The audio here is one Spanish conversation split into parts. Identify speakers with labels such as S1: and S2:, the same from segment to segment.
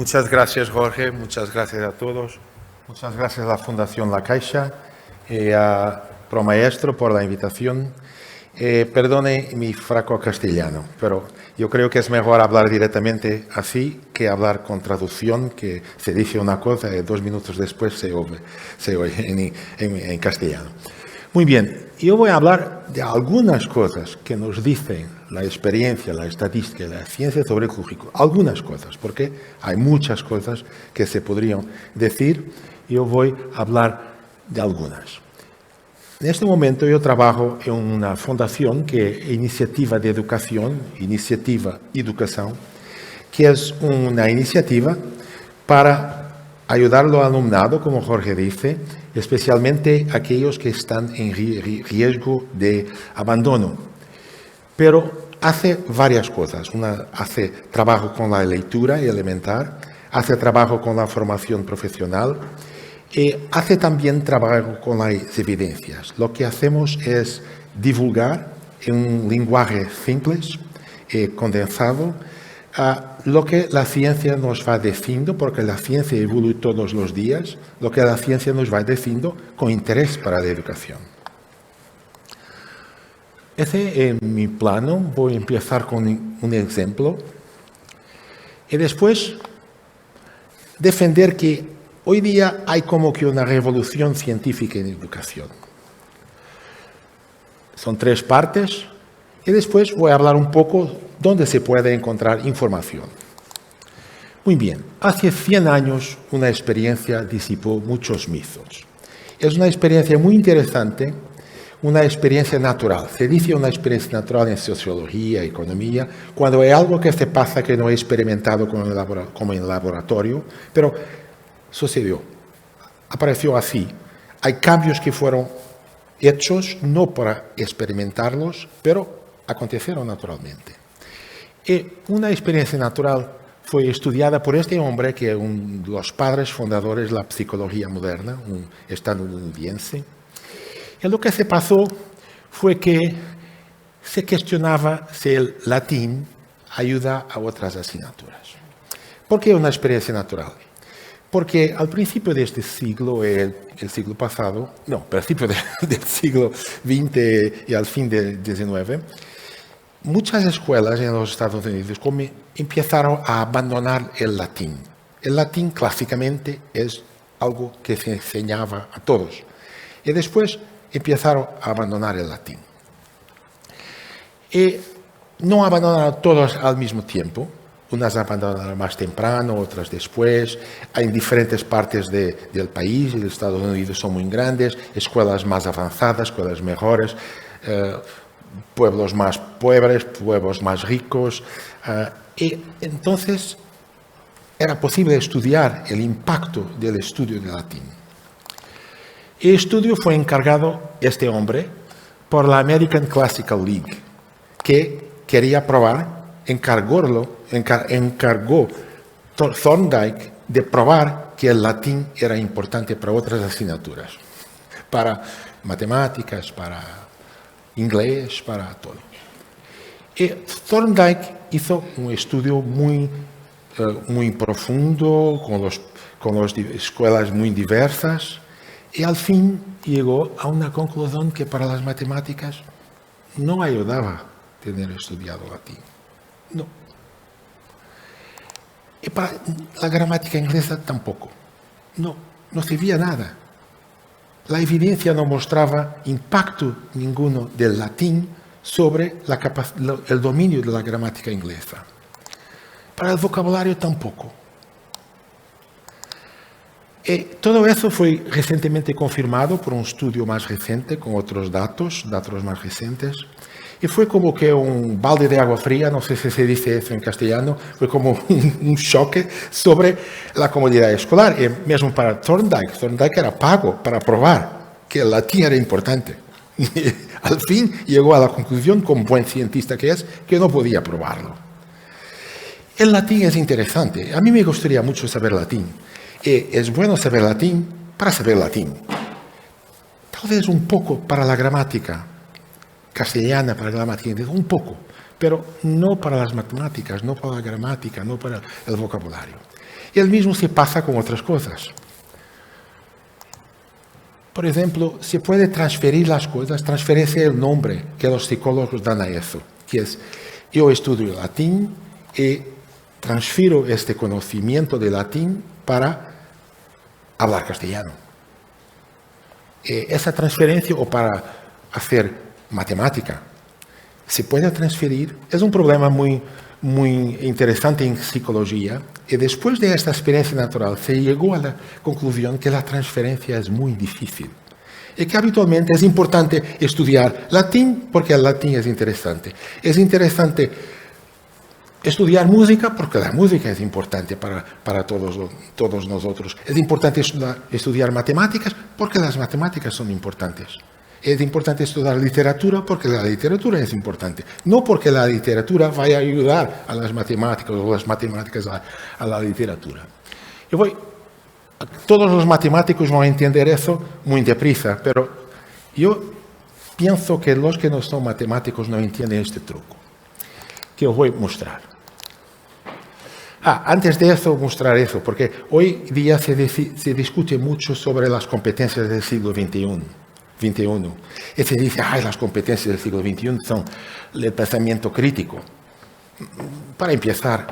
S1: Muchas gracias, Jorge. Muchas gracias a todos. Muchas gracias a la Fundación La Caixa y a ProMaestro por la invitación. Perdone mi fraco castellano, pero yo creo que es mejor hablar directamente así que hablar con traducción, que se dice una cosa y 2 minutos después se oye en castellano. Muy bien, yo voy a hablar de algunas cosas que nos dicen la experiencia, la estadística y la ciencia sobre el currículo. Algunas cosas, porque hay muchas cosas que se podrían decir. Yo voy a hablar de algunas. En este momento yo trabajo en una fundación que es Iniciativa de Educación, Iniciativa Educación, que es una iniciativa para ayudar al alumnado, como Jorge dice, especialmente aquellos que están en riesgo de abandono. Pero hace varias cosas. Hace trabajo con la lectura elemental, hace trabajo con la formación profesional, y hace también trabajo con las evidencias. Lo que hacemos es divulgar en un lenguaje simple y condensado lo que la ciencia nos va diciendo, porque la ciencia evoluciona todos los días, lo que la ciencia nos va diciendo con interés para la educación. Ese es mi plano. Voy a empezar con un ejemplo y después defender que hoy día hay como que una revolución científica en educación. Son 3 partes y después voy a hablar un poco dónde se puede encontrar información. Muy bien, hace 100 años una experiencia disipó muchos mitos. Es una experiencia muy interesante, una experiencia natural. Se dice una experiencia natural en sociología, economía, cuando hay algo que se pasa que no es experimentado como en el laboratorio, pero sucedió, apareció así. Hay cambios que fueron hechos no para experimentarlos, pero acontecieron naturalmente. Y una experiencia natural fue estudiada por este hombre que es uno de los padres fundadores de la psicología moderna, un estadounidense. Y lo que se pasó fue que se cuestionaba si el latín ayuda a otras asignaturas. ¿Por qué una experiencia natural? Porque al principio de este siglo, el siglo pasado, no, principio del siglo XX y al fin del XIX, muchas escuelas en los Estados Unidos empezaron a abandonar el latín. El latín clásicamente es algo que se enseñaba a todos. Y después empezaron a abandonar el latín. Y no abandonaron todos al mismo tiempo. Unas abandonaron más temprano, otras después. Hay en diferentes partes del país, los Estados Unidos son muy grandes, escuelas más avanzadas, escuelas mejores, pueblos más pobres, pueblos más ricos. Y entonces era posible estudiar el impacto del estudio del latín. El estudio fue encargado este hombre por la American Classical League, que quería probar, encargó Thorndike de probar que el latín era importante para otras asignaturas, para matemáticas, para inglés, para todo. Y Thorndike hizo un estudio muy profundo, con las escuelas muy diversas, y al fin llegó a una conclusión que para las matemáticas no ayudaba tener estudiado latín. No. Y para la gramática inglesa tampoco. No servía nada. La evidencia no mostraba impacto ninguno del latín sobre el dominio de la gramática inglesa. Para el vocabulario tampoco. Y todo eso fue recientemente confirmado por un estudio más reciente, con otros datos más recientes. Y fue como que un balde de agua fría, no sé si se dice eso en castellano, fue como un choque sobre la comunidad escolar. Y mismo para Thorndike era pago para probar que el latín era importante. Y al fin llegó a la conclusión, como buen cientista que es, que no podía probarlo. El latín es interesante. A mí me gustaría mucho saber latín. Y es bueno saber latín para saber latín. Tal vez un poco para la gramática castellana, para la gramática inglesa, un poco, pero no para las matemáticas, no para la gramática, no para el vocabulario. Y el mismo se pasa con otras cosas. Por ejemplo, se puede transferir las cosas, transferirse el nombre que los psicólogos dan a eso, que es, yo estudio latín y transfiero este conocimiento de latín para hablar castellano. Esa transferencia, o para hacer matemática, se puede transferir, es un problema muy interesante en psicología, y después de esta experiencia natural se llegó a la conclusión que la transferencia es muy difícil y que habitualmente es importante estudiar latín porque el latín es interesante. Es interesante estudiar música porque la música es importante para todos nosotros. Es importante estudiar matemáticas porque las matemáticas son importantes. Es importante estudiar literatura porque la literatura es importante. No porque la literatura vaya a ayudar a las matemáticas o las matemáticas a la literatura. Todos los matemáticos van a entender eso muy deprisa, pero yo pienso que los que no son matemáticos no entienden este truco, que os voy a mostrar. Antes de eso, mostrar eso, porque hoy día se discute mucho sobre las competencias del siglo XXI. Y se dice, las competencias del siglo XXI son el pensamiento crítico. Para empezar,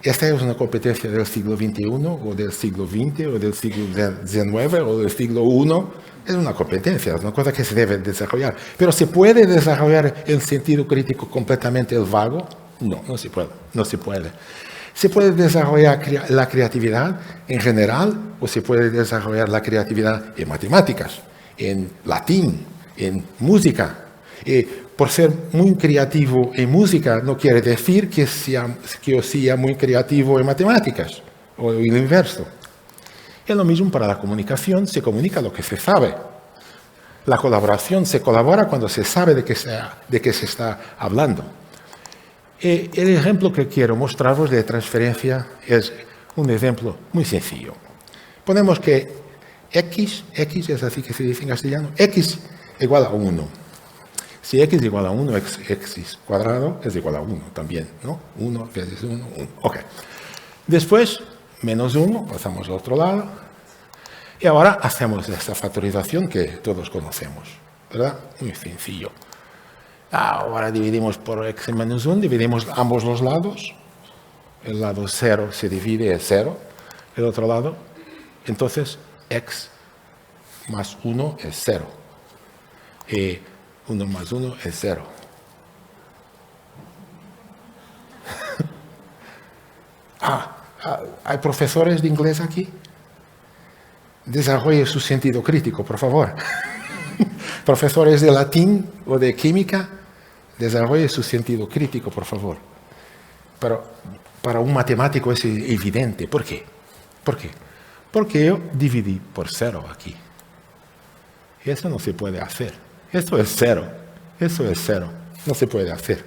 S1: ¿esta es una competencia del siglo XXI, o del siglo XX, o del siglo XIX, o del siglo I? Es una competencia, es una cosa que se debe desarrollar. ¿Pero se puede desarrollar el sentido crítico completamente vago? No, no se puede. No se puede. ¿Se puede desarrollar la creatividad en general, o se puede desarrollar la creatividad en matemáticas, en latín, en música? Por ser muy creativo en música no quiere decir que yo sea muy creativo en matemáticas, o el inverso. Es lo mismo para la comunicación, se comunica lo que se sabe. La colaboración, se colabora cuando se sabe de qué se está hablando. El ejemplo que quiero mostraros de transferencia es un ejemplo muy sencillo. Ponemos que x es así que se dice en castellano, x igual a 1. Si x igual a 1, x cuadrado es igual a 1 también, ¿no? 1 veces 1, 1. Ok. Después, menos 1, pasamos al otro lado. Y ahora hacemos esta factorización que todos conocemos, ¿verdad? Muy sencillo. Ahora dividimos por x menos 1, dividimos ambos los lados. El lado 0 se divide, es 0. El otro lado, entonces, x más 1 es 0. Y 1 más 1 es 0. ¿Hay profesores de inglés aquí? Desarrolle su sentido crítico, por favor. Profesores de latín o de química, desarrolle su sentido crítico, por favor. Pero para un matemático es evidente. ¿Por qué? ¿Por qué? Porque yo dividí por 0 aquí. Y eso no se puede hacer. Esto es 0. Eso es 0. No se puede hacer.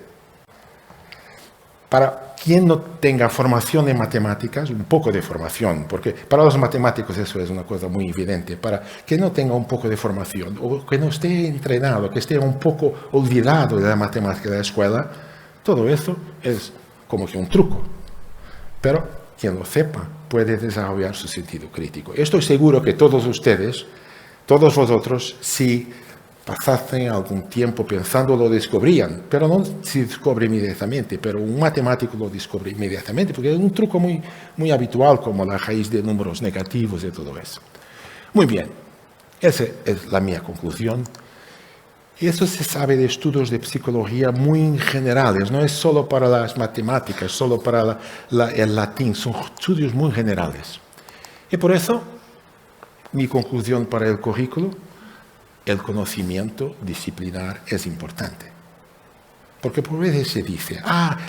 S1: Para quien no tenga formación en matemáticas, un poco de formación, porque para los matemáticos eso es una cosa muy evidente, para quien no tenga un poco de formación, o que no esté entrenado, que esté un poco olvidado de la matemática de la escuela, todo eso es como que un truco. Pero quien lo sepa puede desarrollar su sentido crítico. Estoy seguro que todos ustedes, todos vosotros, si pasasen algún tiempo pensando, lo descubrían, pero no se descubre inmediatamente, pero un matemático lo descubre inmediatamente, porque es un truco muy habitual, como la raíz de números negativos y todo eso. Muy bien, esa es la mía conclusión. Y eso se sabe de estudios de psicología muy generales, no es solo para las matemáticas, solo para el latín, son estudios muy generales. Y por eso, mi conclusión para el currículo: el conocimiento disciplinar es importante. Porque por veces se dice,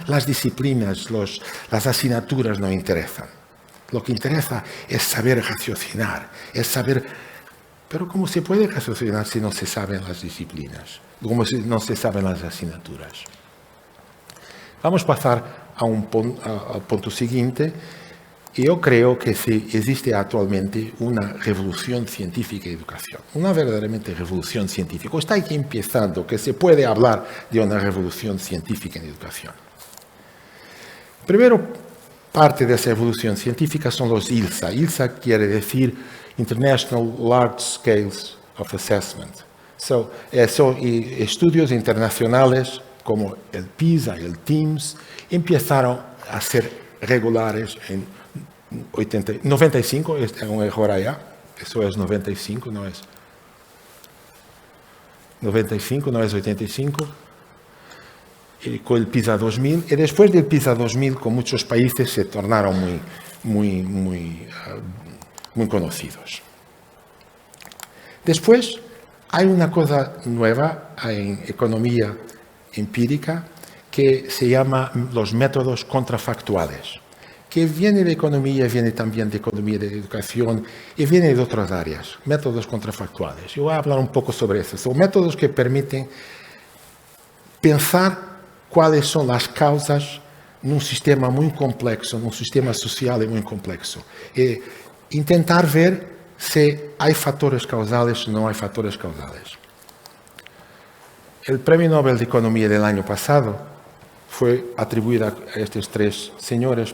S1: las disciplinas, las asignaturas no interesan. Lo que interesa es saber raciocinar, es saber... Pero ¿cómo se puede raciocinar si no se saben las disciplinas? ¿Cómo si no se saben las asignaturas? Vamos a pasar al punto siguiente. Yo creo que existe actualmente una revolución científica en educación, una verdaderamente revolución científica. Está aquí empezando que se puede hablar de una revolución científica en educación. Primero, parte de esa evolución científica son los ILSA. ILSA quiere decir International Large Scales of Assessment. Son estudios internacionales como el PISA y el TIMSS empezaron a ser regulares en 95, es un error allá, eso es 95, no es 95, no es 85, y con el PISA 2000, y después del PISA 2000 con muchos países se tornaron muy conocidos. Después hay una cosa nueva en economía empírica que se llama los métodos contrafactuales, que viene de economía, viene también de economía de educación y viene de otras áreas, métodos contrafactuales. Yo voy a hablar un poco sobre eso. Son métodos que permiten pensar cuáles son las causas en un sistema muy complejo, en un sistema social muy complejo. E intentar ver si hay factores causales o no hay factores causales. El Premio Nobel de Economía del año pasado fue atribuido a estos tres señores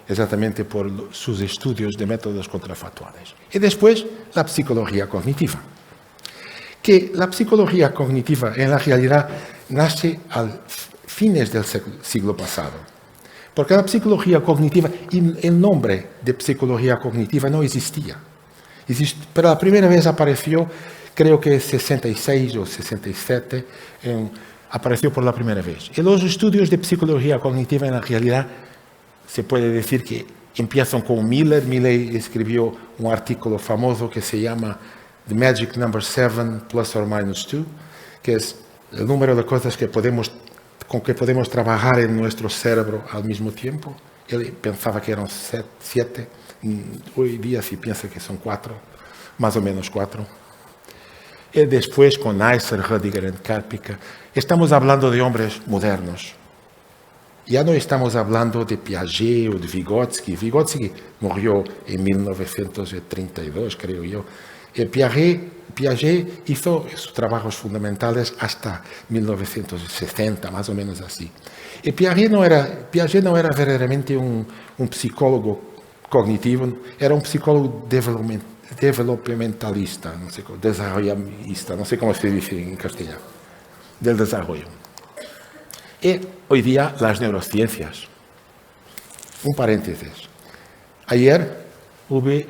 S1: exactamente por sus estudios de métodos contrafactuales. Y después, la psicología cognitiva. Que la psicología cognitiva en la realidad nace a fines del siglo pasado. Porque la psicología cognitiva, el nombre de psicología cognitiva no existía. Pero la primera vez apareció, creo que en 66 o 67, apareció por la primera vez. Y los estudios de psicología cognitiva en la realidad se puede decir que empiezan con Miller. Miller escribió un artículo famoso que se llama The Magic Number 7 plus or minus 2, que es el número de cosas con que podemos trabajar en nuestro cerebro al mismo tiempo. Él pensaba que eran 7, hoy día sí piensa que son 4, más o menos 4. Y después con Neisser, Rödiger y Karpika, estamos hablando de hombres modernos. Ya no estamos hablando de Piaget o de Vygotsky. Vygotsky murió en 1932, creo yo. Y Piaget hizo sus trabajos fundamentales hasta 1960, más o menos así. Y Piaget no era verdaderamente un psicólogo cognitivo, era un psicólogo developmentalista, no sé, desarrollista, no sé cómo se dice en castellano, del desarrollo. Y hoy día las neurociencias. Un paréntesis. Ayer tuve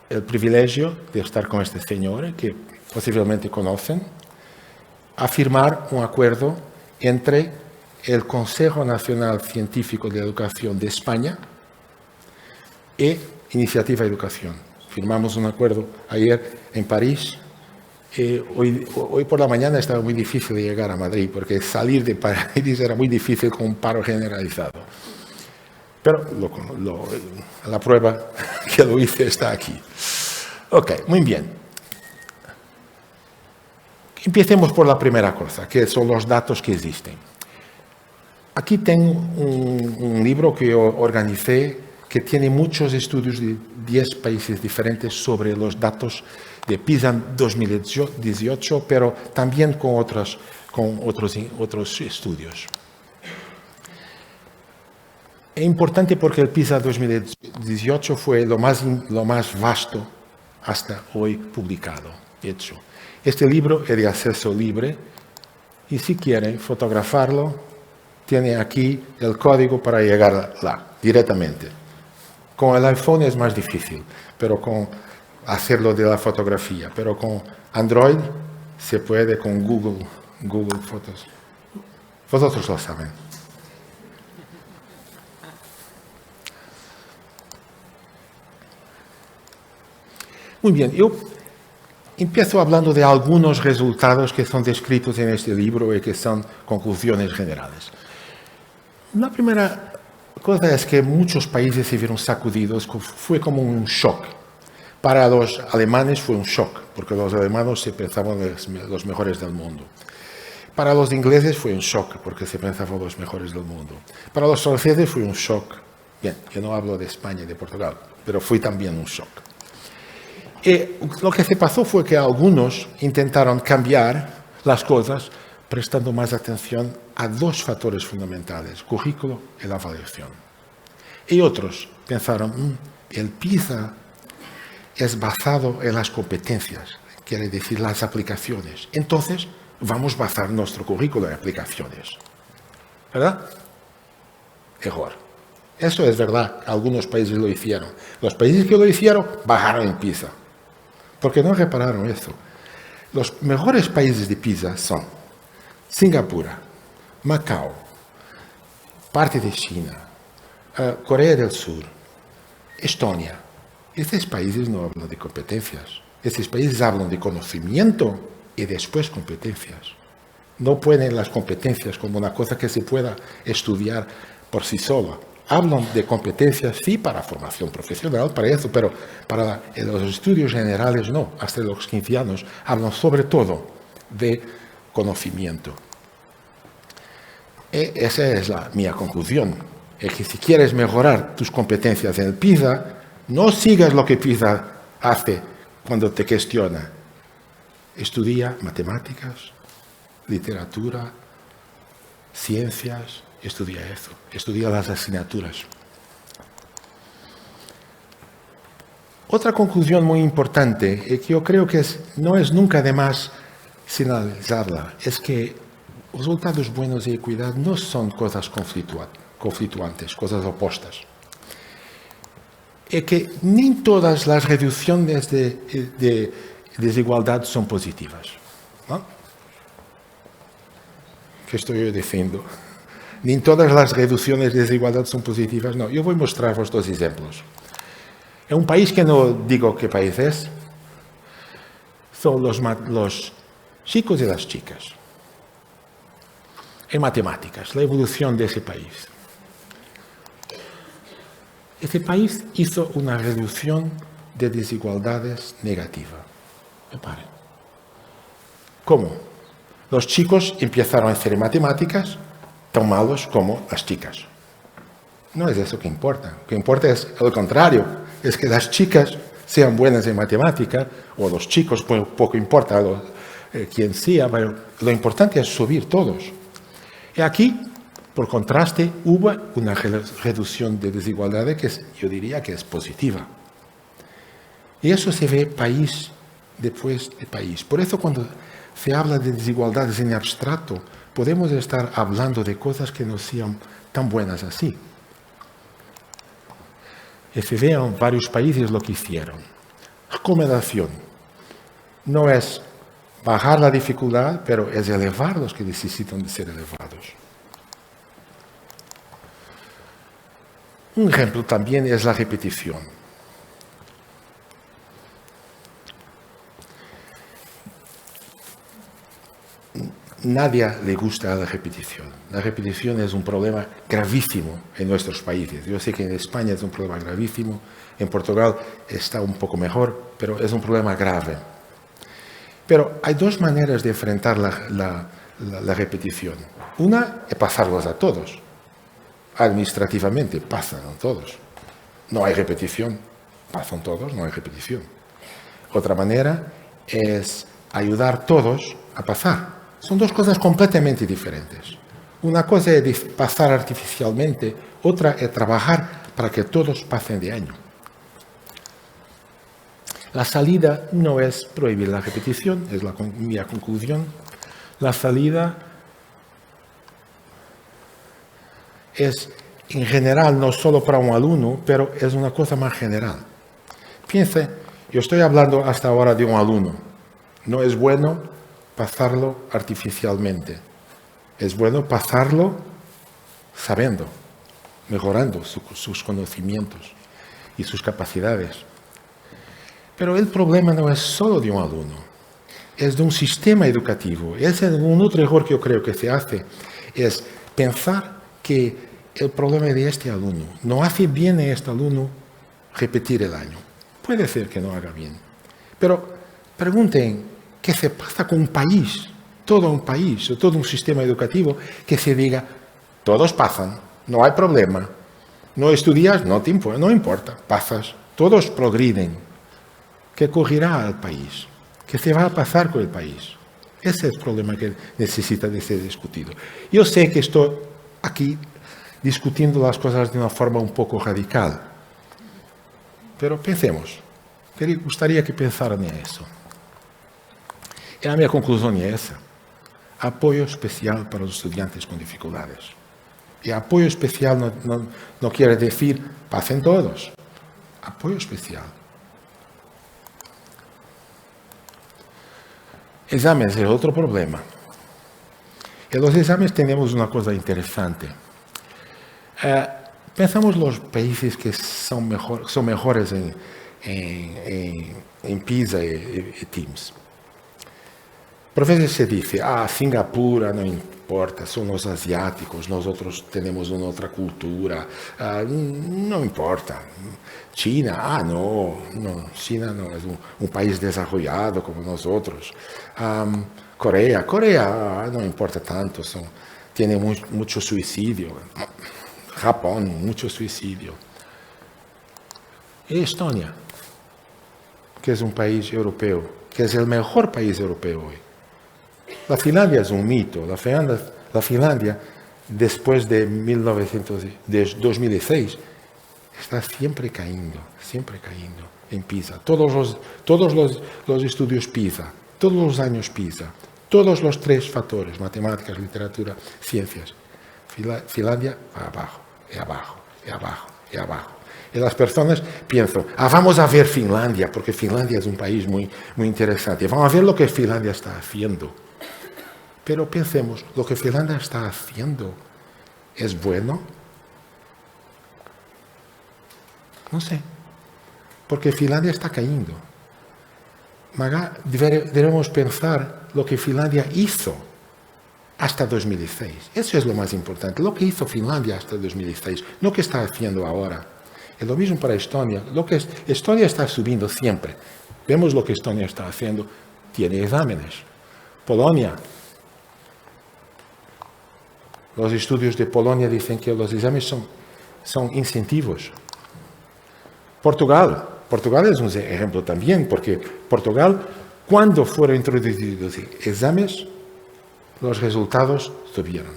S1: el privilegio de estar con este señor, que posiblemente conocen, a firmar un acuerdo entre el Consejo Nacional Científico de Educación de España y Iniciativa Educación. Firmamos un acuerdo ayer en París. Hoy por la mañana estaba muy difícil de llegar a Madrid, porque salir de París era muy difícil con un paro generalizado. Pero la prueba que lo hice está aquí. Ok, muy bien. Empecemos por la primera cosa, que son los datos que existen. Aquí tengo un libro que yo organicé que tiene muchos estudios de 10 países diferentes sobre los datos de PISA 2018, pero también con otros estudios. Es importante porque el PISA 2018 fue lo más vasto hasta hoy publicado, hecho. Este libro es de acceso libre y si quieren fotografarlo, tiene aquí el código para llegar directamente. Con el iPhone es más difícil, pero con hacerlo de la fotografía, pero con Android se puede con Google Fotos. Vosotros lo saben. Muy bien, yo empiezo hablando de algunos resultados que son descritos en este libro y que son conclusiones generales. La primera cosa es que muchos países se vieron sacudidos, fue como un shock. Para los alemanes fue un shock, porque los alemanes se pensaban los mejores del mundo. Para los ingleses fue un shock, porque se pensaban los mejores del mundo. Para los franceses fue un shock. Bien, yo no hablo de España y de Portugal, pero fue también un shock. Y lo que se pasó fue que algunos intentaron cambiar las cosas prestando más atención a dos factores fundamentales, currículo y la evaluación. Y otros pensaron, el PISA es basado en las competencias, quiere decir las aplicaciones. Entonces, vamos a basar nuestro currículo en aplicaciones. ¿Verdad? Error. Eso es verdad, algunos países lo hicieron. Los países que lo hicieron bajaron en PISA, porque no repararon eso. Los mejores países de PISA son Singapur, Macao, parte de China, Corea del Sur, Estonia. Estos países no hablan de competencias. Estos países hablan de conocimiento y después competencias. No ponen las competencias como una cosa que se pueda estudiar por sí sola. Hablan de competencias, sí, para formación profesional, para eso, pero para los estudios generales no. Hasta los 15 años hablan sobre todo de conocimiento. Y esa es mi conclusión. Es que si quieres mejorar tus competencias en el PISA, no sigas lo que PISA hace cuando te cuestiona. Estudia matemáticas, literatura, ciencias, estudia eso, estudia las asignaturas. Otra conclusión muy importante, y que yo creo que no es nunca de más señalarla, es que resultados buenos y equidad no son cosas conflictuantes, cosas opuestas. Y que ni todas las reducciones de desigualdad son positivas. ¿No? ¿Qué estoy yo diciendo? Ni todas las reducciones de desigualdad son positivas. No, yo voy a mostraros dos ejemplos. En un país que no digo qué país es, son los chicos y las chicas. En matemáticas, la evolución de ese país. Ese país hizo una reducción de desigualdades negativa. Reparen. ¿Cómo? Los chicos empezaron a hacer matemáticas tan malos como las chicas. No es eso que importa. Lo que importa es lo contrario. Es que las chicas sean buenas en matemática, o los chicos, poco importa quién sea, pero lo importante es subir todos. Y aquí, por contraste, hubo una reducción de desigualdades que yo diría que es positiva. Y eso se ve país después de país. Por eso cuando se habla de desigualdades en abstracto, podemos estar hablando de cosas que no sean tan buenas así. Y se ve en varios países lo que hicieron. Recomendación. No es bajar la dificultad, pero es elevar los que necesitan de ser elevados. Un ejemplo también es la repetición. Nadie le gusta la repetición. La repetición es un problema gravísimo en nuestros países. Yo sé que en España es un problema gravísimo, en Portugal está un poco mejor, pero es un problema grave. Pero hay dos maneras de enfrentar la repetición. Una es pasarlos a todos. Administrativamente pasan a todos. No hay repetición. Pasan todos, no hay repetición. Otra manera es ayudar a todos a pasar. Son dos cosas completamente diferentes. Una cosa es pasar artificialmente, otra es trabajar para que todos pasen de año. La salida no es prohibir la repetición, es mi conclusión. La salida es en general no solo para un alumno, pero es una cosa más general. Piense, yo estoy hablando hasta ahora de un alumno. No es bueno pasarlo artificialmente. Es bueno pasarlo sabiendo, mejorando sus conocimientos y sus capacidades. Pero el problema no es solo de un alumno, es de un sistema educativo. Ese es un otro error que yo creo que se hace, es pensar que el problema de este alumno no hace bien a este alumno repetir el año. Puede ser que no haga bien, pero pregunten qué se pasa con un país, todo un sistema educativo que se diga, todos pasan, no hay problema, no estudias, no importa, pasas, todos progreden. ¿Qué ocurrirá al país? ¿Qué se va a pasar con el país? Ese es el problema que necesita de ser discutido. Yo sé que estoy aquí discutiendo las cosas de una forma un poco radical. Pero pensemos, gustaría que pensaran en eso. Y la mi conclusión es esa. Apoyo especial para los estudiantes con dificultades. Y apoyo especial no quiere decir pasen todos. Apoyo especial. Exámenes es otro problema. En los exámenes tenemos una cosa interesante. Pensamos los países que son mejores en PISA y TIMSS. A veces se dice, Singapur no importa, son los asiáticos, nosotros tenemos una otra cultura, no importa. China, no, China no es un país desarrollado como nosotros. Corea, no importa tanto, tiene mucho suicidio. Japón, mucho suicidio. Y Estonia, que es un país europeo, que es el mejor país europeo hoy. La Finlandia es un mito. La Finlandia después de 2006, está siempre cayendo en PISA. Todos los estudios PISA, todos los años PISA, todos los 3 factores, matemáticas, literatura, ciencias. Finlandia va abajo, y abajo, y abajo, y abajo. Y las personas piensan, vamos a ver Finlandia, porque Finlandia es un país muy, muy interesante. Vamos a ver lo que Finlandia está haciendo. Pero pensemos, ¿lo que Finlandia está haciendo es bueno? No sé, porque Finlandia está cayendo. Debemos pensar lo que Finlandia hizo hasta 2006. Eso es lo más importante, lo que hizo Finlandia hasta 2006, no lo que está haciendo ahora. Es lo mismo para Estonia. Estonia está subiendo siempre. Vemos lo que Estonia está haciendo. Tiene exámenes. Polonia. Los estudios de Polonia dicen que los exámenes son incentivos. Portugal es un ejemplo también, porque Portugal, cuando fueron introducidos exámenes, los resultados subieron.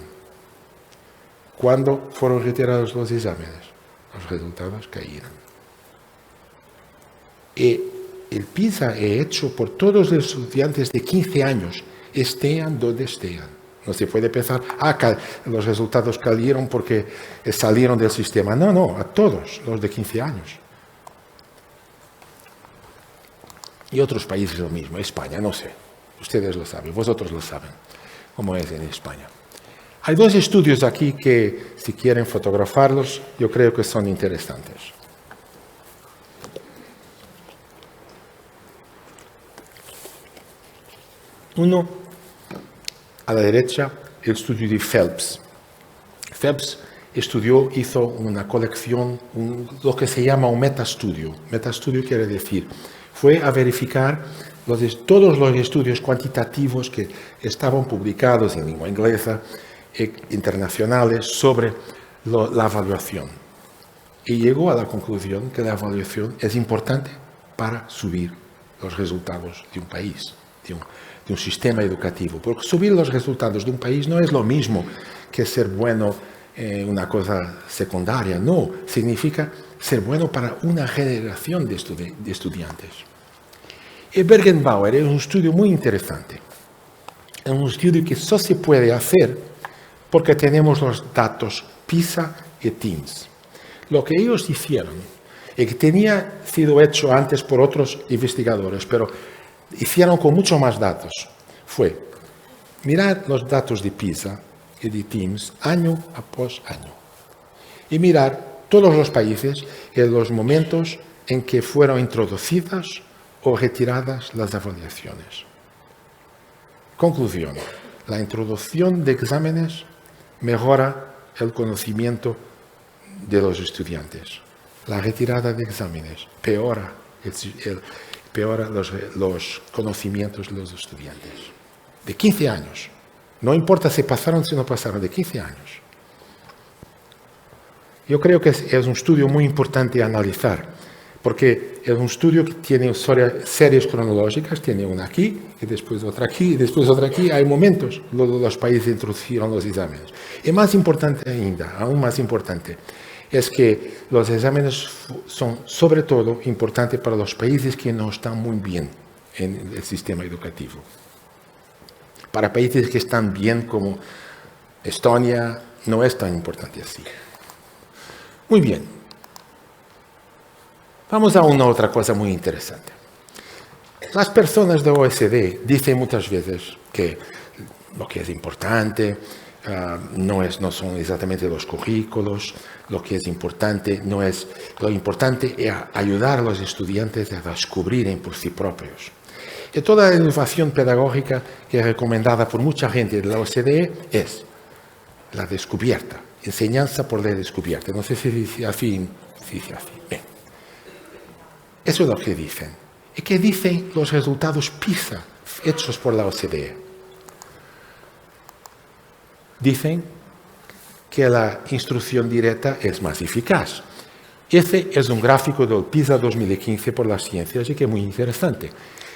S1: Cuando fueron retirados los exámenes, los resultados cayeron. Y el PISA es hecho por todos los estudiantes de 15 años, estén donde estén. No se puede pensar, los resultados cayeron porque salieron del sistema. No, a todos los de 15 años. Y otros países lo mismo, España, no sé. Ustedes lo saben, vosotros lo saben, cómo es en España. Hay 2 estudios aquí que, si quieren fotografarlos, yo creo que son interesantes. Uno, a la derecha, el estudio de Phelps. Phelps hizo una colección, lo que se llama un metaestudio. Metaestudio quiere decir, fue a verificar todos los estudios cuantitativos que estaban publicados en lengua inglesa, internacionales, sobre la evaluación. Y llegó a la conclusión que la evaluación es importante para subir los resultados de un país, de un sistema educativo. Porque subir los resultados de un país no es lo mismo que ser bueno en una cosa secundaria. No, significa ser bueno para una generación de estudiantes. Y Bergenbauer es un estudio muy interesante. Es un estudio que solo se puede hacer porque tenemos los datos PISA y TIMSS. Lo que ellos hicieron, y que tenía sido hecho antes por otros investigadores, pero hicieron con mucho más datos, fue mirar los datos de PISA y de TIMSS año após año. Y mirar todos los países en los momentos en que fueron introducidas o retiradas las evaluaciones. Conclusión. La introducción de exámenes mejora el conocimiento de los estudiantes. La retirada de exámenes peora los conocimientos de los estudiantes. De 15 años. No importa si pasaron o no pasaron, de 15 años. Yo creo que es un estudio muy importante analizar, Porque es un estudio que tiene series cronológicas, tiene una aquí, y después otra aquí, y después otra aquí. Hay momentos donde los países introdujeron los exámenes. Y más importante ainda, aún más importante, es que los exámenes son sobre todo importantes para los países que no están muy bien en el sistema educativo. Para países que están bien como Estonia, no es tan importante así. Muy bien. Vamos a una otra cosa muy interesante. Las personas de OECD dicen muchas veces que lo que es importante no son exactamente los currículos, lo que es importante no es lo importante es ayudar a los estudiantes a descubrir por sí propios. Y toda la innovación pedagógica que es recomendada por mucha gente de la OCDE es la descubierta, enseñanza por la descubierta. No sé si dice así. Bien. Eso es lo que dicen. ¿Y qué dicen los resultados PISA hechos por la OCDE? Dicen que la instrucción directa es más eficaz. Este es un gráfico del PISA 2015 por las ciencias y que es muy interesante.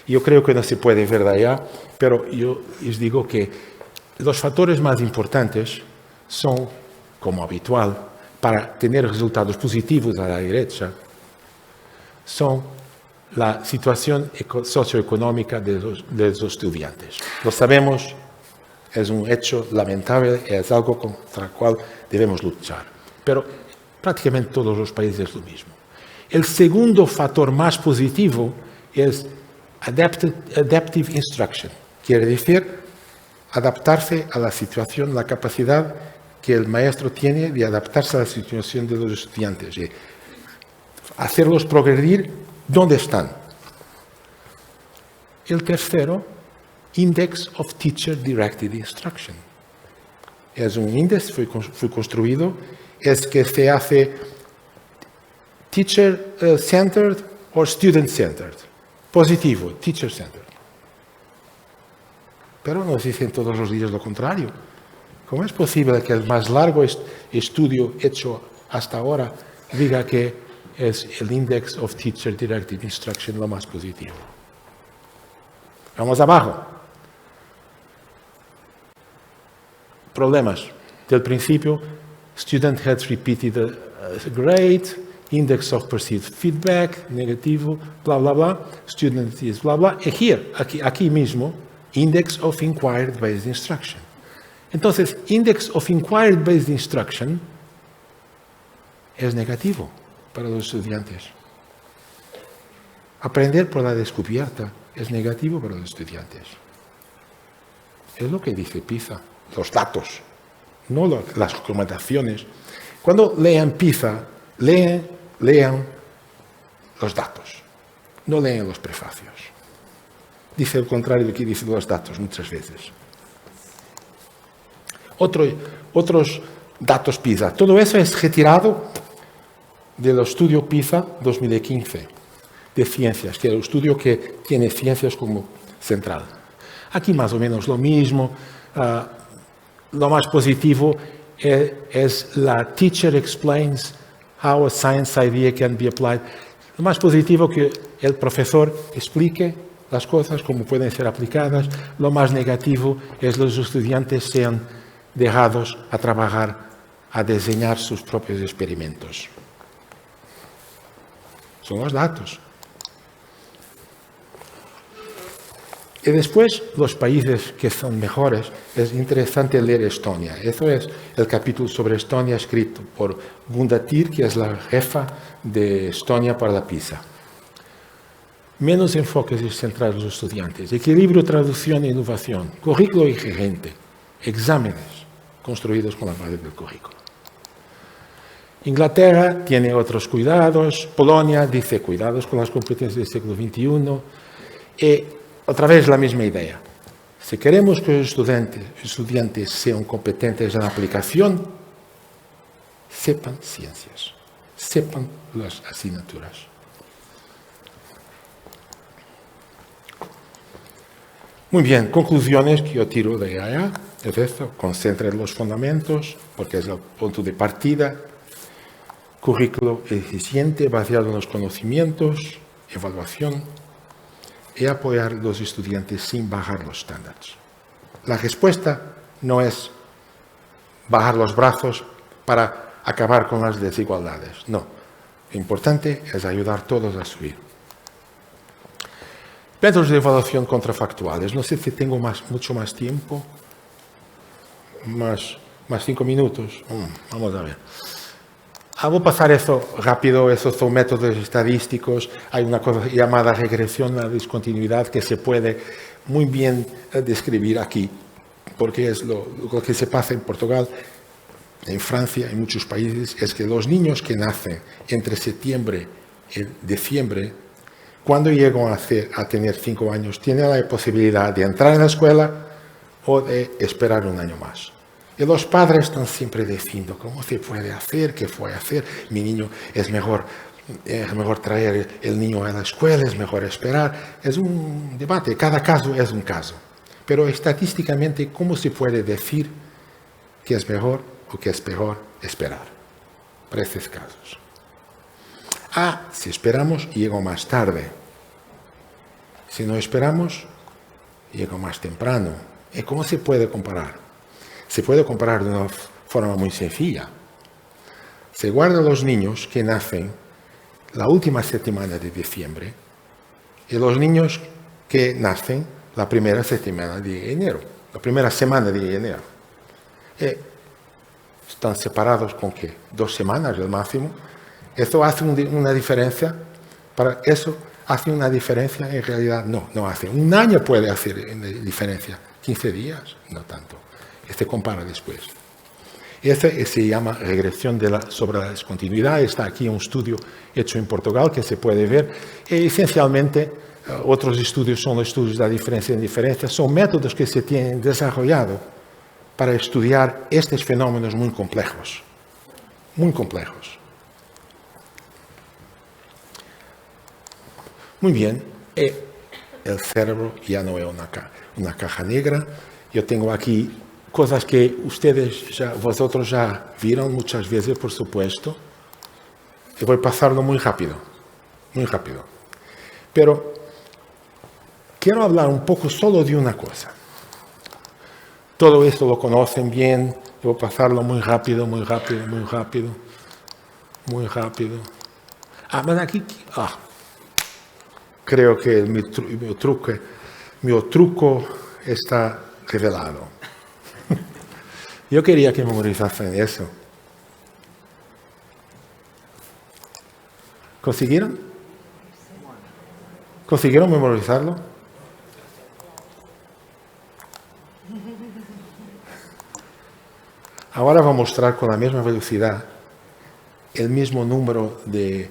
S1: Yo creo que no se puede ver de allá, pero yo les digo que los factores más importantes son, como habitual, para tener resultados positivos a la derecha, son la situación socioeconómica de los estudiantes. Lo sabemos, es un hecho lamentable, es algo contra el cual debemos luchar. Pero prácticamente todos los países es lo mismo. El segundo factor más positivo es adaptive instruction. Quiere decir adaptarse a la situación, la capacidad que el maestro tiene de adaptarse a la situación de los estudiantes. Y hacerlos progredir donde están. El tercero, Index of Teacher Directed Instruction. Es un índice, fue construido, es que se hace teacher-centered o student-centered. Positivo, teacher-centered. Pero nos dicen todos los días lo contrario. ¿Cómo es posible que el más largo estudio hecho hasta ahora diga que es el Index of Teacher Directed Instruction lo más positivo? Vamos abajo. Problemas. Del principio, student has repeated a grade, index of perceived feedback, negativo, bla, bla, bla, student is bla, bla. Y aquí mismo, index of inquired based instruction. Entonces, index of inquired based instruction es negativo para los estudiantes. Aprender por la descubierta es negativo para los estudiantes. Es lo que dice PISA, los datos, no las recomendaciones. Cuando lean PISA, lean los datos, no lean los prefacios. Dice el contrario de lo que dicen los datos muchas veces. Otros datos PISA. Todo eso es retirado del estudio PISA 2015 de ciencias, que es el estudio que tiene ciencias como central. Aquí más o menos lo mismo. Lo más positivo es la teacher explains how a science idea can be applied. Lo más positivo que el profesor explique las cosas, cómo pueden ser aplicadas. Lo más negativo es los estudiantes sean dejados a trabajar, a diseñar sus propios experimentos. Son los datos. Y después, los países que son mejores, es interesante leer Estonia. Eso es el capítulo sobre Estonia escrito por Gunda Tir, que es la jefa de Estonia para la PISA. Menos enfoques centrados en los estudiantes, equilibrio, traducción e innovación, currículo exigente, exámenes construidos con la base del currículo. Inglaterra tiene otros cuidados, Polonia dice cuidados con las competencias del siglo XXI, y otra vez la misma idea. Si queremos que los estudiantes sean competentes en la aplicación, sepan ciencias, sepan las asignaturas. Muy bien, conclusiones que yo tiro de allá, es esto, concentren los fundamentos, porque es el punto de partida. currículo eficiente basado en los conocimientos, evaluación y apoyar a los estudiantes sin bajar los estándares. La respuesta no es bajar los brazos para acabar con las desigualdades. No. Lo importante es ayudar a todos a subir. Métodos de evaluación contrafactuales. No sé si tengo mucho más tiempo. Más 5 minutos. Vamos a ver. Voy a pasar eso rápido. Esos son métodos estadísticos. Hay una cosa llamada regresión a la discontinuidad que se puede muy bien describir aquí, porque es lo que se pasa en Portugal, en Francia, en muchos países, es que los niños que nacen entre septiembre y diciembre, cuando llegan a tener 5 años, tienen la posibilidad de entrar en la escuela o de esperar un año más. Y los padres están siempre diciendo, ¿cómo se puede hacer? ¿Qué puede hacer? Mi niño es mejor traer el niño a la escuela, es mejor esperar. Es un debate, cada caso es un caso. Pero estadísticamente, ¿cómo se puede decir que es mejor o que es peor esperar para estos casos? Si esperamos, llego más tarde. Si no esperamos, llego más temprano. ¿Y cómo se puede comparar? Se puede comparar de una forma muy sencilla. Se guarda los niños que nacen la última semana de diciembre y los niños que nacen la primera semana de enero. La primera semana de enero. Están separados con ¿qué? 2 semanas el máximo. ¿Eso hace una diferencia? Para eso hace una diferencia, en realidad no hace. Un año puede hacer diferencia. 15 días, no tanto. Se compara después. Ese se llama regresión sobre la discontinuidad. Está aquí un estudio hecho en Portugal que se puede ver. Esencialmente, otros estudios son los estudios de la diferencia en diferencia. Son métodos que se tienen desarrollado para estudiar estos fenómenos muy complejos. Muy complejos. Muy bien. El cerebro ya no es una caja negra. Yo tengo aquí cosas que vosotros ya vieron muchas veces, por supuesto. Y voy a pasarlo muy rápido. Muy rápido. Pero quiero hablar un poco solo de una cosa. Todo esto lo conocen bien. Voy a pasarlo muy rápido, muy rápido, muy rápido. Muy rápido. Pero aquí... creo que mi truco está revelado. Yo quería que memorizasen eso. ¿Consiguieron? ¿Consiguieron memorizarlo? Ahora voy a mostrar con la misma velocidad el mismo número de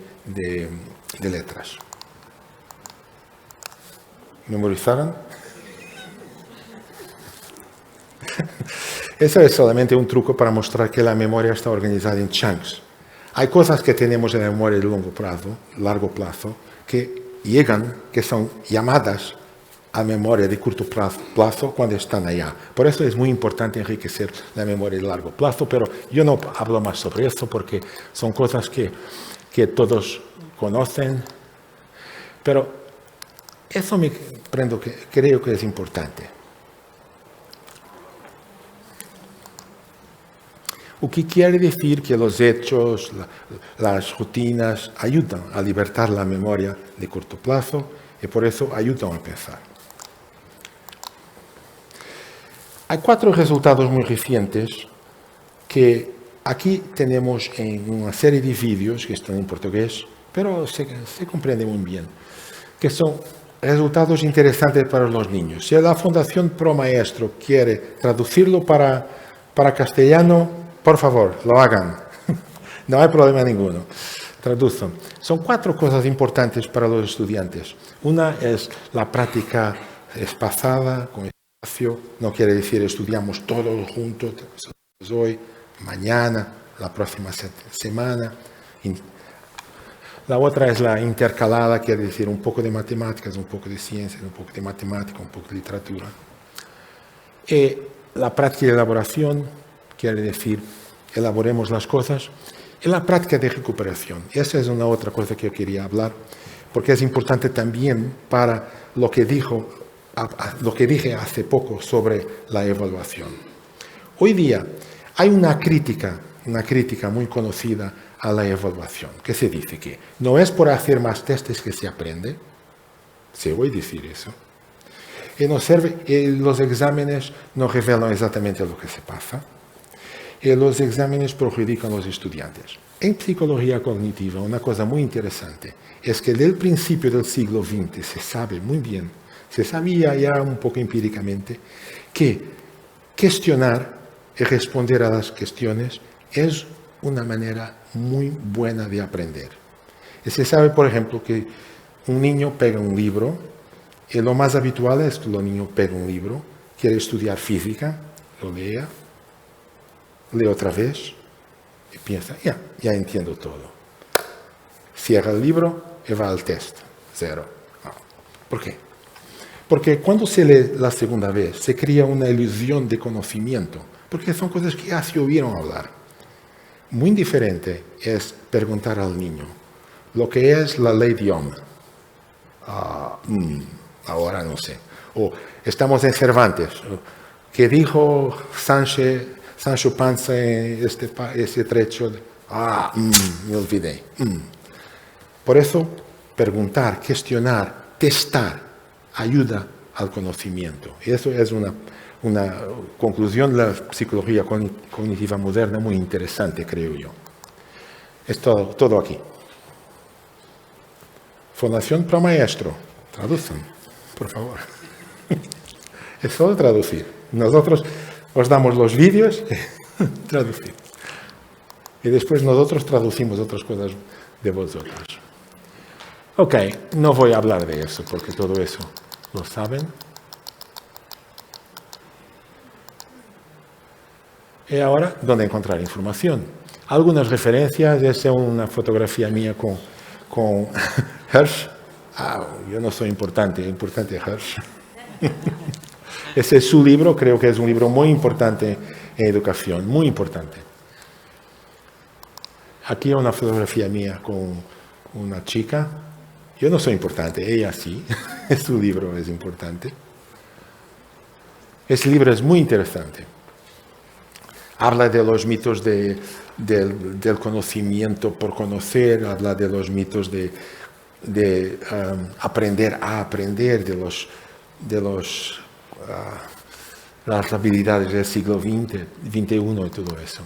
S1: letras. ¿Memorizaron? Eso es solamente un truco para mostrar que la memoria está organizada en chunks. Hay cosas que tenemos en la memoria de largo plazo, que llegan, que son llamadas a memoria de corto plazo cuando están allá. Por eso es muy importante enriquecer la memoria de largo plazo, pero yo no hablo más sobre eso porque son cosas que todos conocen. Pero eso creo que es importante. O que quiere decir que los hechos, las rutinas ayudan a libertar la memoria de corto plazo y por eso ayudan a pensar. Hay 4 resultados muy recientes que aquí tenemos en una serie de vídeos que están en portugués, pero se comprende muy bien, que son resultados interesantes para los niños. Si la Fundación Pro Maestro quiere traducirlo para castellano, por favor, lo hagan. No hay problema ninguno. Traduzcan. Son 4 cosas importantes para los estudiantes. Una es la práctica espaciada, con espacio. No quiere decir estudiamos todos juntos, hoy, mañana, la próxima semana. La otra es la intercalada, quiere decir un poco de matemáticas, un poco de ciencias, un poco de matemática, un poco de literatura. Y la práctica de elaboración, quiere decir elaboremos las cosas. En la práctica de recuperación, esa es una otra cosa que yo quería hablar, porque es importante también para lo que dije hace poco sobre la evaluación. Hoy día hay una crítica muy conocida a la evaluación, que se dice que no es por hacer más testes que se aprende, se oye decir eso, los exámenes no revelan exactamente lo que se pasa, y los exámenes perjudican a los estudiantes. En psicología cognitiva, una cosa muy interesante es que desde el principio del siglo XX se sabe muy bien, se sabía ya un poco empíricamente, que cuestionar y responder a las cuestiones es una manera muy buena de aprender. Y se sabe, por ejemplo, que un niño pega un libro, y lo más habitual es que el niño pega un libro, quiere estudiar física, lo lea, lee otra vez y piensa, ya entiendo todo. Cierra el libro y va al test, 0. ¿Por qué? Porque cuando se lee la segunda vez, se crea una ilusión de conocimiento, porque son cosas que ya se oyeron hablar. Muy diferente es preguntar al niño lo que es la ley de Ohm. Ahora no sé. O estamos en Cervantes. ¿Qué dijo Sancho Panza en ese trecho? Me olvidé. Por eso, preguntar, cuestionar, testar, ayuda al conocimiento. Y eso es una conclusión de la psicología cognitiva moderna muy interesante, creo yo. Es todo aquí. Fundación Pro Maestro. Traduzcan, por favor. Es solo traducir. Nosotros os damos los vídeos, traducir. Y después nosotros traducimos otras cosas de vosotros. Ok, no voy a hablar de eso, porque todo eso lo saben. Y ahora, ¿dónde encontrar información? Algunas referencias, esa es una fotografía mía con Hirsch. Yo no soy importante Hirsch. Ese es su libro, creo que es un libro muy importante en educación, muy importante. Aquí hay una fotografía mía con una chica. Yo no soy importante, ella sí. Su libro es importante. Ese libro es muy interesante. Habla de los mitos del conocimiento por conocer, habla de los mitos de aprender a aprender, de las habilidades del siglo XX, XXI y todo eso.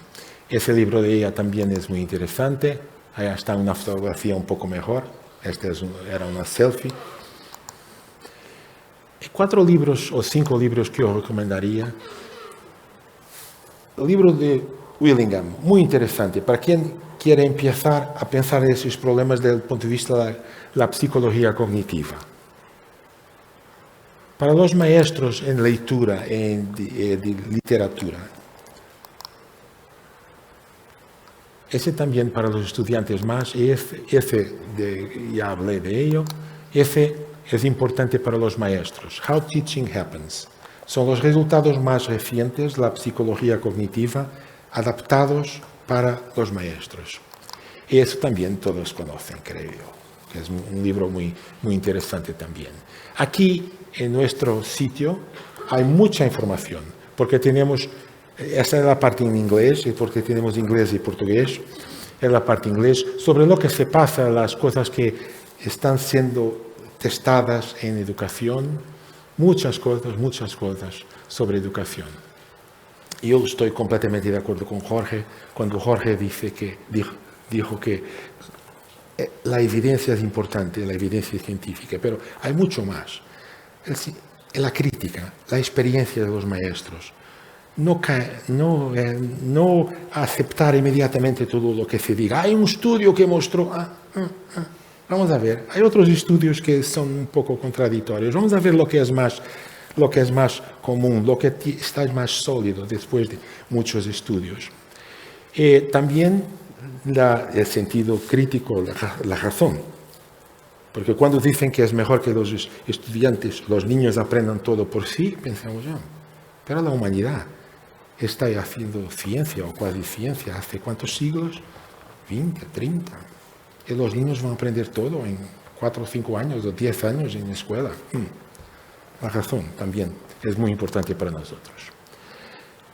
S1: Ese libro de ella también es muy interesante. Ahí está una fotografía un poco mejor. Esta era una selfie. 4 libros o 5 libros que yo recomendaría. El libro de Willingham, muy interesante, para quien quiere empezar a pensar en esos problemas desde el punto de vista de la psicología cognitiva. Para los maestros en lectura, de literatura. Ese también para los estudiantes más, y ya hablé de ello, ese es importante para los maestros. How Teaching Happens. Son los resultados más recientes de la psicología cognitiva adaptados para los maestros. Y eso también todos conocen, creo yo, que es un libro muy, muy interesante también. Aquí, en nuestro sitio, hay mucha información, porque tenemos, esa es la parte en inglés, y porque tenemos inglés y portugués, es la parte en inglés, sobre lo que se pasa, las cosas que están siendo testadas en educación, muchas cosas sobre educación. Yo estoy completamente de acuerdo con Jorge cuando Jorge dijo que la evidencia es importante, la evidencia científica, pero hay mucho más. La crítica, la experiencia de los maestros. No aceptar inmediatamente todo lo que se diga. Hay un estudio que mostró... Vamos a ver, hay otros estudios que son un poco contradictorios. Vamos a ver lo que es más común, lo que está más sólido después de muchos estudios. También el sentido crítico, la razón. Porque cuando dicen que es mejor que los estudiantes, los niños aprendan todo por sí, pensamos, pero la humanidad está haciendo ciencia o cuasi ciencia hace cuántos siglos. 20, 30. Y los niños van a aprender todo en 4 o 5 años o 10 años en la escuela. La razón también es muy importante para nosotros.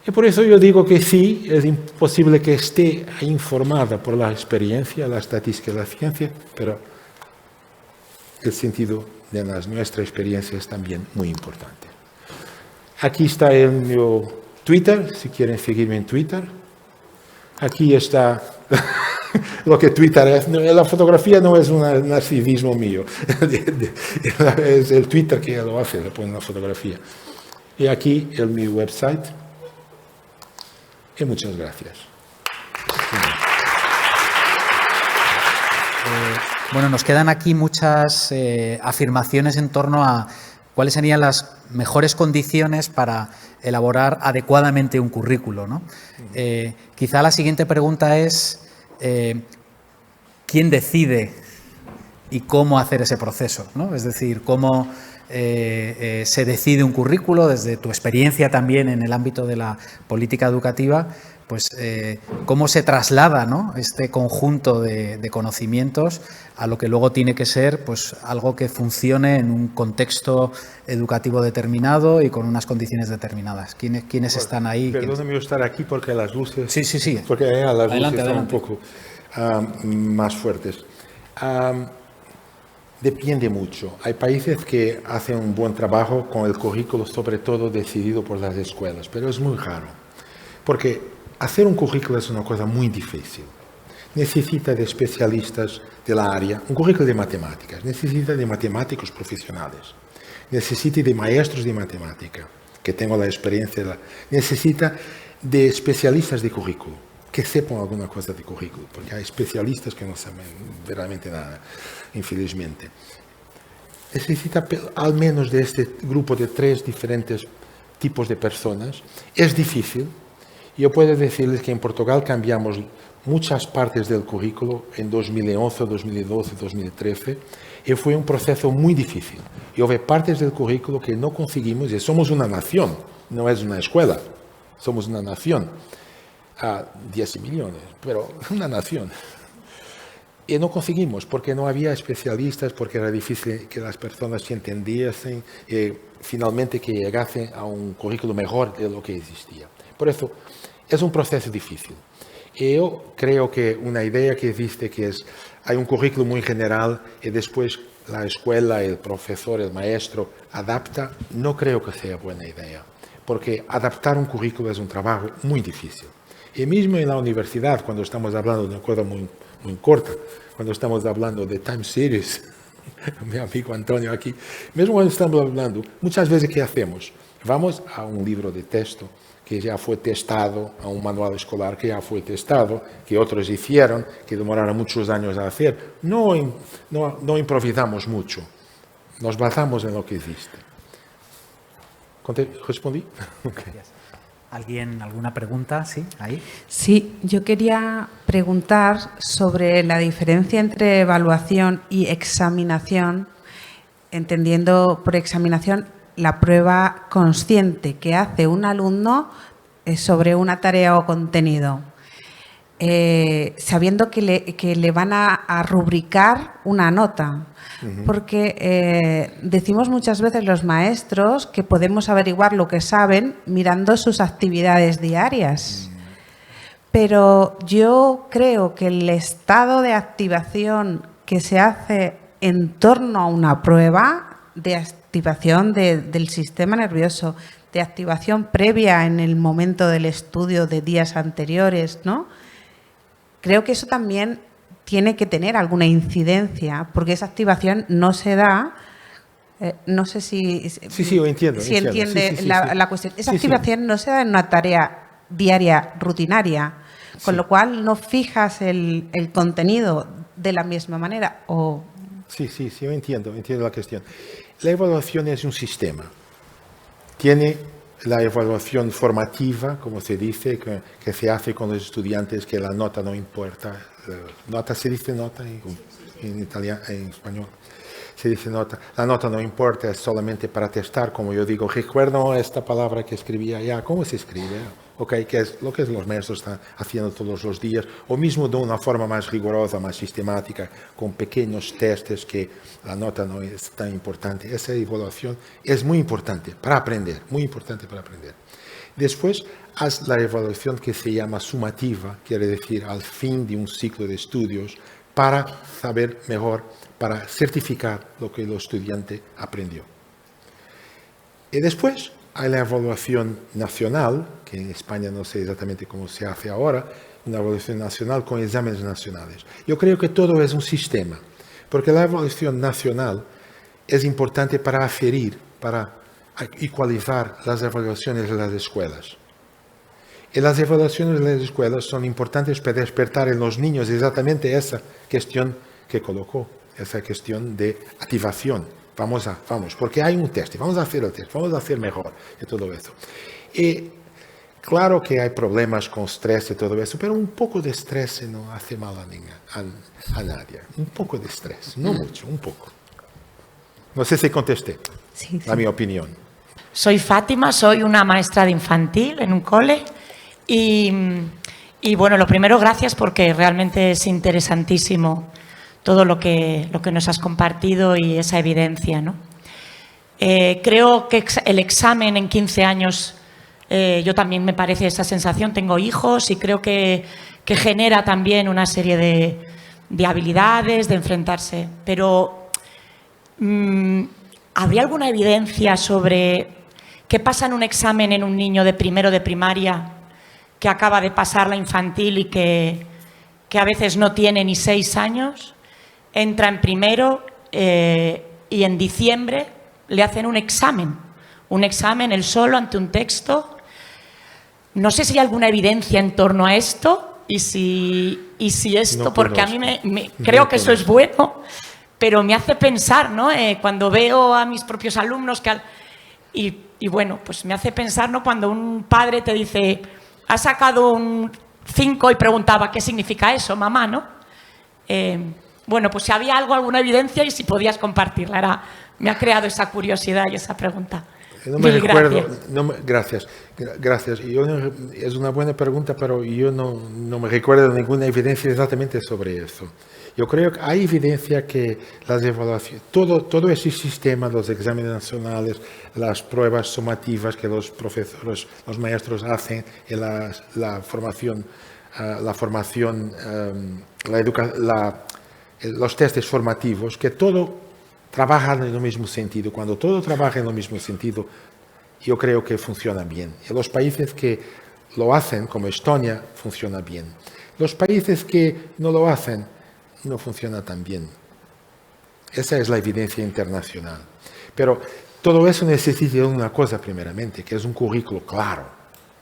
S1: Y por eso yo digo que sí, es imposible que esté informada por la experiencia, la estadística y la ciencia, pero el sentido de nuestra experiencia es también muy importante. Aquí está mi Twitter, si quieren seguirme en Twitter. Aquí está lo que Twitter es. La fotografía no es un narcisismo mío, es el Twitter que lo hace, le pone la fotografía. Y aquí mi website. Y muchas gracias.
S2: Bueno, nos quedan aquí muchas afirmaciones en torno a cuáles serían las mejores condiciones para elaborar adecuadamente un currículo, ¿no? Quizá la siguiente pregunta es ¿quién decide y cómo hacer ese proceso, ¿no? Es decir, cómo se decide un currículo desde tu experiencia también en el ámbito de la política educativa, pues cómo se traslada, ¿no?, este conjunto de conocimientos a lo que luego tiene que ser, pues, algo que funcione en un contexto educativo determinado y con unas condiciones determinadas. ¿Quiénes están ahí?
S1: Perdóname estar aquí porque las luces...
S2: Sí.
S1: Porque las luces están
S2: adelante.
S1: un poco más fuertes. Depende mucho. Hay países que hacen un buen trabajo con el currículo, sobre todo decidido por las escuelas, pero es muy raro. Porque hacer un currículo es una cosa muy difícil. Necesita de especialistas de la área. Un currículo de matemáticas necesita de matemáticos profesionales. Necesita de maestros de matemática, que tengo la experiencia. Necesita de especialistas de currículo, que sepan alguna cosa de currículo, porque hay especialistas que no saben realmente nada, infelizmente. Necesita al menos de este grupo de 3 diferentes tipos de personas. Es difícil. Yo puedo decirles que en Portugal cambiamos muchas partes del currículo en 2011, 2012, 2013, y fue un proceso muy difícil. Y hubo partes del currículo que no conseguimos, y somos una nación, no es una escuela, somos una nación. 10 millones, pero una nación. Y no conseguimos, porque no había especialistas, porque era difícil que las personas se entendiesen y finalmente que llegasen a un currículo mejor de lo que existía. Por eso, es un proceso difícil. Y yo creo que una idea que existe que es, hay un currículo muy general y después la escuela, el profesor, el maestro adapta, no creo que sea buena idea, porque adaptar un currículo es un trabajo muy difícil. Y mismo en la universidad, cuando estamos hablando de una cosa muy corta, cuando estamos hablando de time series, mi amigo Antonio aquí, mismo cuando estamos hablando, muchas veces ¿qué hacemos? Vamos a un libro de texto que ya fue testado, a un manual escolar que ya fue testado, que otros hicieron, que demoraron muchos años a hacer. No improvisamos mucho, nos basamos en lo que existe. ¿Respondí? Okay.
S2: ¿Alguna pregunta? Sí, ahí.
S3: Sí, yo quería preguntar sobre la diferencia entre evaluación y examinación, entendiendo por examinación la prueba consciente que hace un alumno sobre una tarea o contenido, sabiendo que le van a rubricar una nota. Porque decimos muchas veces los maestros que podemos averiguar lo que saben mirando sus actividades diarias. Pero yo creo que el estado de activación que se hace en torno a una prueba, de activación del sistema nervioso, de activación previa en el momento del estudio de días anteriores, ¿no? Creo que eso también tiene que tener alguna incidencia, porque esa activación no se da, no sé si
S1: yo entiendo,
S3: si entiende la cuestión. Esa activación no se da en una tarea diaria rutinaria, con lo cual no fijas el contenido de la misma manera.
S1: Sí, yo entiendo la cuestión. La evaluación es un sistema. Tiene la evaluación formativa, como se dice, que se hace con los estudiantes, que la nota no importa. Nota se dice nota en italiano, en español. Se dice nota. La nota no importa, es solamente para testar, como yo digo. Recuerdo esta palabra que escribí allá. ¿Cómo se escribe? ¿okay? Que es lo que los maestros están haciendo todos los días, o mismo de una forma más rigurosa, más sistemática, con pequeños testes que la nota no es tan importante. Esa evaluación es muy importante para aprender, muy importante para aprender. Después, haz la evaluación que se llama sumativa, quiere decir al fin de un ciclo de estudios, para saber mejor, para certificar lo que el estudiante aprendió. Y después hay la evaluación nacional, que en España no sé exactamente cómo se hace ahora, una evaluación nacional con exámenes nacionales. Yo creo que todo es un sistema, porque la evaluación nacional es importante para aferir, para igualizar las evaluaciones de las escuelas. Y las evaluaciones de las escuelas son importantes para despertar en los niños exactamente esa cuestión que colocó, esa cuestión de activación. Vamos, porque hay un test, vamos a hacer el test, vamos a hacer mejor y todo eso. Y claro que hay problemas con estrés y todo eso, pero un poco de estrés no hace mal a nadie. Un poco de estrés, no mucho, un poco. No sé si contesté,
S3: Sí.
S1: mi opinión.
S4: Soy Fátima, soy una maestra de infantil en un cole y bueno, lo primero, gracias porque realmente es interesantísimo todo lo que nos has compartido y esa evidencia, ¿no? Creo que el examen en 15 años, yo también me parece esa sensación, tengo hijos y creo que genera también una serie de habilidades, de enfrentarse, pero ¿habría alguna evidencia sobre qué pasa en un examen en un niño de primero de primaria que acaba de pasar la infantil y que a veces no tiene ni 6 años? Entra en primero y en diciembre le hacen un examen él solo ante un texto. No sé si hay alguna evidencia en torno a esto y si esto,
S1: No
S4: porque
S1: conozco.
S4: a mí creo que eso es bueno, pero me hace pensar, ¿no? Cuando veo a mis propios alumnos y bueno, pues me hace pensar, ¿no? Cuando un padre te dice, ha sacado un 5 y preguntaba, ¿qué significa eso, mamá, no? Bueno, pues si había alguna evidencia y si podías compartirla. Me ha creado esa curiosidad y esa pregunta.
S1: No me
S4: Mil
S1: recuerdo,
S4: gracias.
S1: gracias. Es una buena pregunta, pero yo no me recuerdo ninguna evidencia exactamente sobre eso. Yo creo que hay evidencia que las evaluaciones, todo ese sistema, los exámenes nacionales, las pruebas sumativas que los profesores, los maestros hacen, y la formación, los testes formativos, que todo trabaja en el mismo sentido. Cuando todo trabaja en el mismo sentido, yo creo que funciona bien. Y los países que lo hacen, como Estonia, funciona bien. Los países que no lo hacen, no funciona tan bien. Esa es la evidencia internacional. Pero todo eso necesita una cosa primeramente, que es un currículo claro.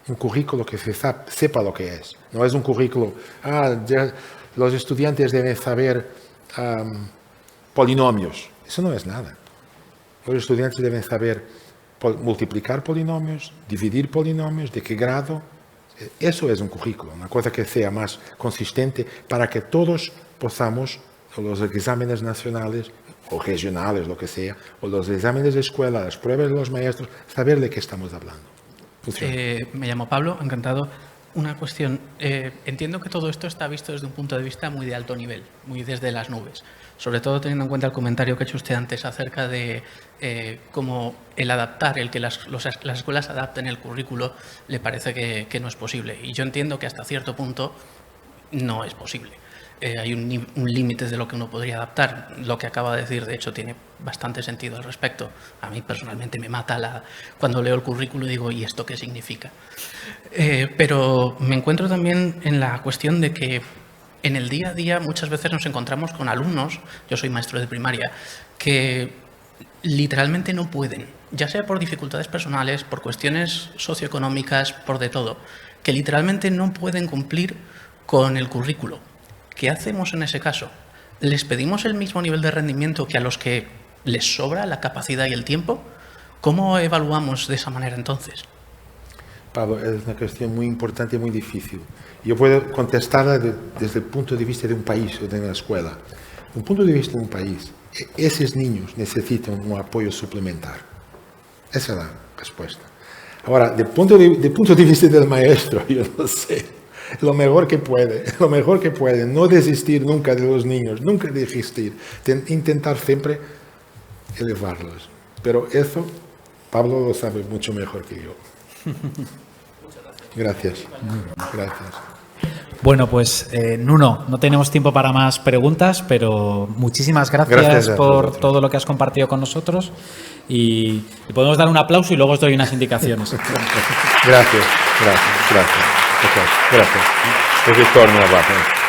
S1: Un currículo que se sepa lo que es. No es un currículo, los estudiantes deben saber polinomios. Eso no es nada. Los estudiantes deben saber multiplicar polinomios, dividir polinomios, de qué grado. Eso es un currículo, una cosa que sea más consistente para que todos podamos, los exámenes nacionales o regionales, lo que sea, o los exámenes de escuela, las pruebas de los maestros, saber de qué estamos hablando.
S5: Me llamo Pablo, encantado. Una cuestión. Entiendo que todo esto está visto desde un punto de vista muy de alto nivel, muy desde las nubes. Sobre todo teniendo en cuenta el comentario que ha hecho usted antes acerca de cómo el adaptar, el que las escuelas adapten el currículo, le parece que no es posible. Y yo entiendo que hasta cierto punto no es posible. Hay un límite de lo que uno podría adaptar. Lo que acaba de decir, de hecho, tiene bastante sentido al respecto. A mí personalmente me mata cuando leo el currículo y digo, ¿y esto qué significa? Pero me encuentro también en la cuestión de que en el día a día muchas veces nos encontramos con alumnos, yo soy maestro de primaria, que literalmente no pueden, ya sea por dificultades personales, por cuestiones socioeconómicas, por de todo, que literalmente no pueden cumplir con el currículo. ¿Qué hacemos en ese caso? ¿Les pedimos el mismo nivel de rendimiento que a los que les sobra la capacidad y el tiempo? ¿Cómo evaluamos de esa manera entonces?
S1: Pablo, es una cuestión muy importante y muy difícil. Yo puedo contestarla desde el punto de vista de un país o de una escuela. Desde el punto de vista de un país, esos niños necesitan un apoyo suplementar. Esa es la respuesta. Ahora, de punto de vista del maestro, yo no sé, lo mejor que puede, no desistir nunca de los niños, nunca desistir, intentar siempre elevarlos. Pero eso, Pablo lo sabe mucho mejor que yo. Gracias. Gracias.
S2: Bueno, pues Nuno, no tenemos tiempo para más preguntas, pero muchísimas gracias por
S1: vosotros.
S2: todo lo que has compartido con nosotros y podemos dar un aplauso y luego os doy unas indicaciones.
S1: Gracias. Gracias. Es Victor, mi abate.